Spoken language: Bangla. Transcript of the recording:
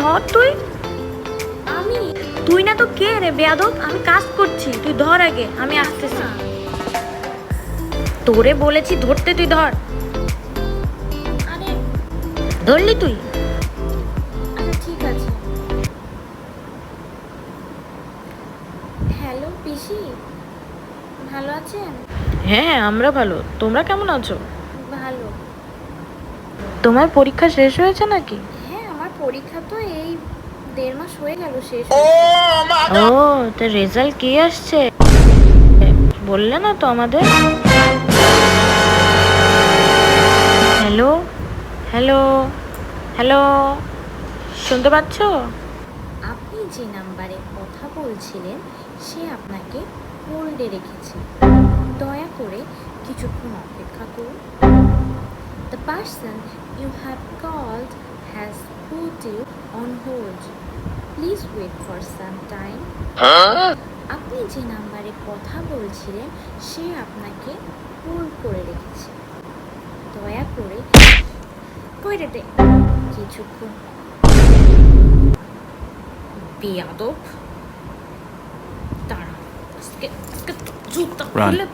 ধর তুই। আমি তুই না তো কে রে বেয়াদব? আমি কাজ করছি, তুই ধর আগে, আমি আসতেছি। তোরে বলেছি ধরতে, তুই ধর। আরে ধরলি তুই? আচ্ছা ঠিক আছে। হ্যালো পিসি, ভালো আছেন? হ্যাঁ, আমরা ভালো। তোমরা কেমন আছো? ভালো। তোমার পরীক্ষা শেষ হয়েছে নাকি? হ্যাঁ, আমার পরীক্ষা তো এই 1.5 মাস হয়ে গেল শেষ ও, হয়েছে। তো রেজাল্ট কি আসছে বললে না তো আমাদের। হ্যালো হ্যালো হ্যালো, শুনতে পাচ্ছো? আপনি যে নাম্বারে কথা বলছিলেন সে আপনাকে হোল্ডে রেখেছে, দয়া করে কিছুক্ষণ অপেক্ষা করুন। The person you have called has put you on hold, please wait for some time. আপনি যে নাম্বারে কথা বলছিলেন সে আপনাকে হোল্ড করে রেখেছে, দয়া করে কিছুক্ষণ। বেয়াদব, দাঁড়া, আজকে জুতা খুলে